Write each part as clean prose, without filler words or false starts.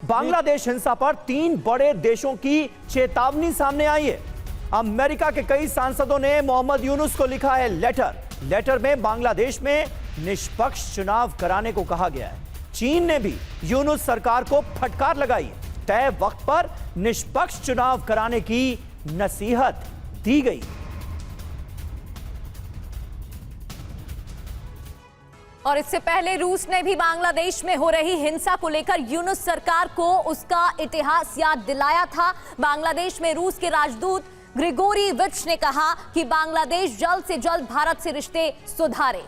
बांग्लादेश हिंसा पर 3 बड़े देशों की चेतावनी सामने आई है। अमेरिका के कई सांसदों ने मोहम्मद यूनुस को लिखा है लेटर में बांग्लादेश में निष्पक्ष चुनाव कराने को कहा गया है। चीन ने भी यूनुस सरकार को फटकार लगाई है। तय वक्त पर निष्पक्ष चुनाव कराने की नसीहत दी गई। और इससे पहले रूस ने भी बांग्लादेश में हो रही हिंसा को लेकर यूनुस सरकार को उसका इतिहास याद दिलाया था। बांग्लादेश में रूस के राजदूत ग्रिगोरी विच ने कहा कि बांग्लादेश जल्द से जल्द भारत से रिश्ते सुधारे।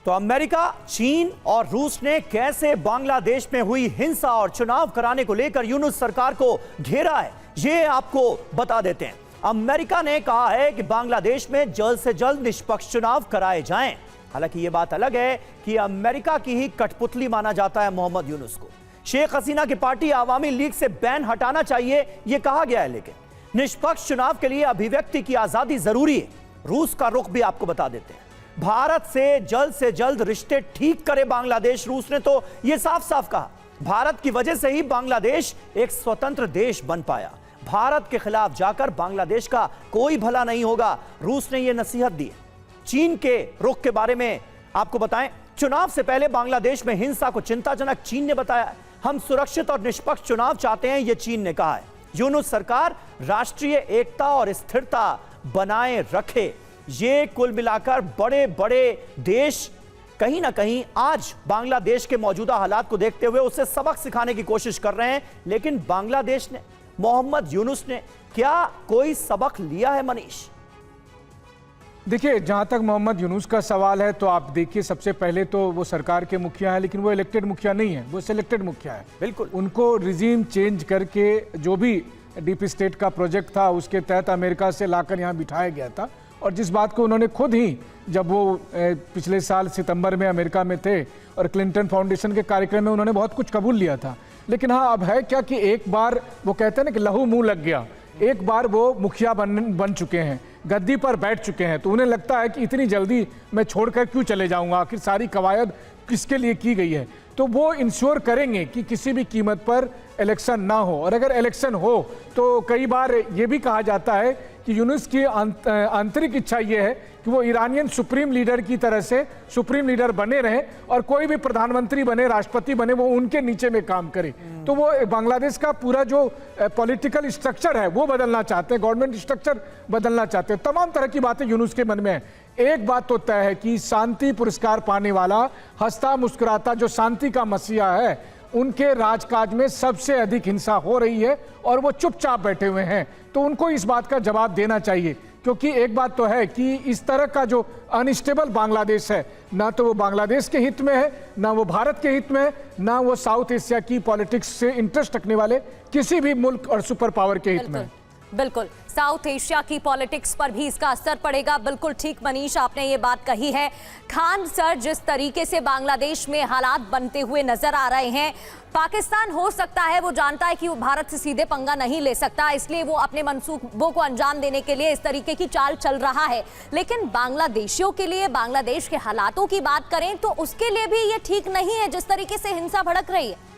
तो अमेरिका, चीन और रूस ने कैसे बांग्लादेश में हुई हिंसा और चुनाव कराने को लेकर यूनुस सरकार को घेरा है, ये आपको बता देते हैं। अमेरिका ने कहा है कि बांग्लादेश में जल्द से जल्द निष्पक्ष चुनाव कराए जाएं। हालांकि यह बात अलग है कि अमेरिका की ही कठपुतली माना जाता है मोहम्मद यूनुस को। शेख हसीना की पार्टी आवामी लीग से बैन हटाना चाहिए, यह कहा गया है। लेकिन निष्पक्ष चुनाव के लिए अभिव्यक्ति की आजादी जरूरी है। रूस का रुख भी आपको बता देते हैं। भारत से जल्द रिश्ते ठीक करे बांग्लादेश। रूस ने तो यह साफ साफ कहा, भारत की वजह से ही बांग्लादेश एक स्वतंत्र देश बन पाया। भारत के खिलाफ जाकर बांग्लादेश का कोई भला नहीं होगा। रूस ने यह नसीहत दी। चीन के रुख के बारे में आपको बताएं, चुनाव से पहले बांग्लादेश में हिंसा को चिंताजनक चीन ने बताया। हम सुरक्षित और निष्पक्ष चुनाव चाहते हैं, यह चीन ने कहा है। यूनुस सरकार राष्ट्रीय एकता और स्थिरता बनाए रखे। ये कुल मिलाकर बड़े बड़े देश कहीं ना कहीं आज बांग्लादेश के मौजूदा हालात को देखते हुए उसे सबक सिखाने की कोशिश कर रहे हैं। लेकिन बांग्लादेश ने, मोहम्मद यूनुस ने क्या कोई सबक लिया है? मनीष, देखिए, जहां तक मोहम्मद यूनुस का सवाल है तो आप देखिए, सबसे पहले तो वो सरकार के मुखिया है, लेकिन वो इलेक्टेड मुखिया नहीं है, वो सिलेक्टेड मुखिया है। बिल्कुल, उनको रिजीम चेंज करके जो भी डीप स्टेट का प्रोजेक्ट था उसके तहत अमेरिका से लाकर यहाँ बिठाया गया था। और जिस बात को उन्होंने खुद ही, जब वो पिछले साल सितंबर में अमेरिका में थे और क्लिंटन फाउंडेशन के कार्यक्रम में उन्होंने बहुत कुछ कबूल लिया था। लेकिन हाँ, अब है क्या कि एक बार वो कहते हैं ना कि लहू मुंह लग गया, एक बार वो मुखिया बन चुके हैं, गद्दी पर बैठ चुके हैं, तो उन्हें लगता है कि इतनी जल्दी मैं छोड़कर क्यों चले जाऊंगा, आखिर सारी कवायद किसके लिए की गई है। तो वो इंश्योर करेंगे कि किसी भी कीमत पर इलेक्शन ना हो। और अगर इलेक्शन हो तो कई बार ये भी कहा जाता है कि यूनुस की आंतरिक इच्छा ये है कि वो ईरानियन सुप्रीम लीडर की तरह से सुप्रीम लीडर बने रहें और कोई भी प्रधानमंत्री बने, राष्ट्रपति बने, वो उनके नीचे में काम करे। तो वो बांग्लादेश का पूरा जो पॉलिटिकल स्ट्रक्चर है वो बदलना चाहते हैं, गवर्नमेंट स्ट्रक्चर बदलना चाहते हैं। तमाम तरह की बातें यूनुस के मन में है। एक बात तो तय है कि शांति पुरस्कार पाने वाला, हंसता मुस्कुराता जो शांति का मसीहा है, उनके राजकाज में सबसे अधिक हिंसा हो रही है और वो चुपचाप बैठे हुए हैं। तो उनको इस बात का जवाब देना चाहिए, क्योंकि एक बात तो है कि इस तरह का जो अनस्टेबल बांग्लादेश है, ना तो वो बांग्लादेश के हित में है, ना वो भारत के हित में है, ना वो साउथ एशिया की पॉलिटिक्स से इंटरेस्ट रखने वाले किसी भी मुल्क और सुपर पावर के हित में। बिल्कुल, साउथ एशिया की पॉलिटिक्स पर भी इसका असर पड़ेगा। बिल्कुल ठीक मनीष, आपने ये बात कही है। खान सर, जिस तरीके से बांग्लादेश में हालात बनते हुए नजर आ रहे हैं, पाकिस्तान हो सकता है वो जानता है कि वो भारत से सीधे पंगा नहीं ले सकता, इसलिए वो अपने मंसूबों को अंजाम देने के लिए इस तरीके की चाल चल रहा है। लेकिन बांग्लादेशियों के लिए, बांग्लादेश के हालातों की बात करें तो उसके लिए भी ये ठीक नहीं है जिस तरीके से हिंसा भड़क रही है।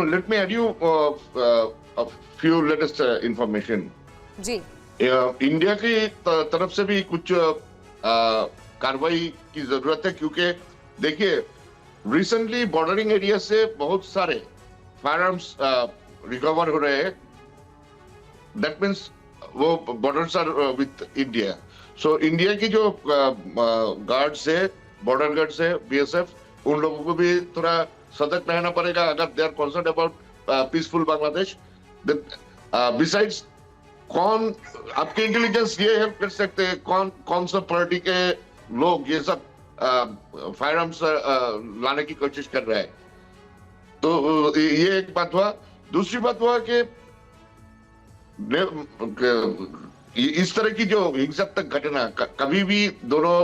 Let me add you a few latest information. जी, इंडिया की तरफ से भी कुछ कार्रवाई की जरूरत है, क्योंकि देखिए, रिसेंटली बॉर्डरिंग एरिया से बहुत सारे फायरआर्म्स रिकवर हो रहे हैं। दैट मीन्स वो borders are with India. So India की जो गार्ड्स है, बॉर्डर गार्ड्स है, बीएसएफ, उन लोगों को भी थोड़ा सतर्क रहना पड़ेगा अगर they are concerned about peaceful Bangladesh. Besides, कौन आपके इंटेलिजेंस ये हेल्प कर सकते हैं, कौन सा पार्टी के लोग ये सब फायरआर्म्स लाने की कोशिश कर रहे हैं। तो ये एक बात हुआ। दूसरी बात हुआ कि इस तरह की जो हिंसात्मक घटना कभी भी दोनों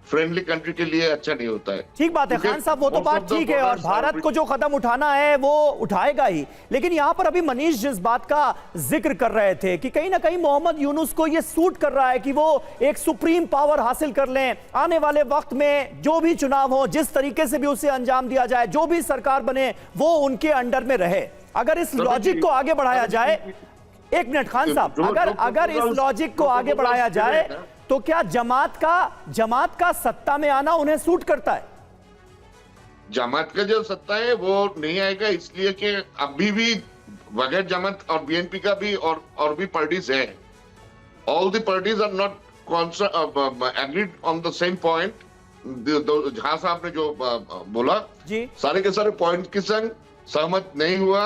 फ्रेंडली कंट्री के लिए अच्छा नहीं होता है। ठीक बात है खान साहब, वो तो बात ठीक है, और भारत को जो कदम उठाना है वो उठाएगा ही। लेकिन यहां पर अभी मनीष जिस बात का जिक्र कर रहे थे कि कहीं ना कहीं मोहम्मद यूनुस को ये सूट कर रहा है कि वो एक सुप्रीम पावर हासिल कर लें, आने वाले वक्त में जो भी चुनाव हो, जिस तरीके से भी उसे अंजाम दिया जाए, जो भी सरकार बने वो उनके अंडर में रहे। अगर इस लॉजिक को आगे बढ़ाया जाए, एक मिनट खान साहब, अगर इस लॉजिक को आगे बढ़ाया जाए तो क्या जमात का सत्ता में आना उन्हें सूट करता है? जमात का जो सत्ता है वो नहीं आएगा, इसलिए कि अभी भी बगैर जमात और बीएनपी का भी और भी पार्टीज है। All the parties are not agreed on the same point. जहां साहब ने जो बोला जी, सारे के सारे पॉइंट के संग सहमत नहीं हुआ।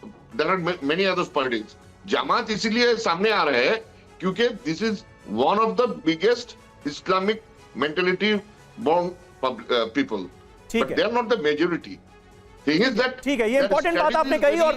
There are many other parties. Jamaat इसीलिए सामने आ रहे हैं क्योंकि this is one of the biggest Islamic mentality born people, ठीक बट है, they are not the majority. Thing is that ठीक है, ये इंपॉर्टेंट बात आपने कही। और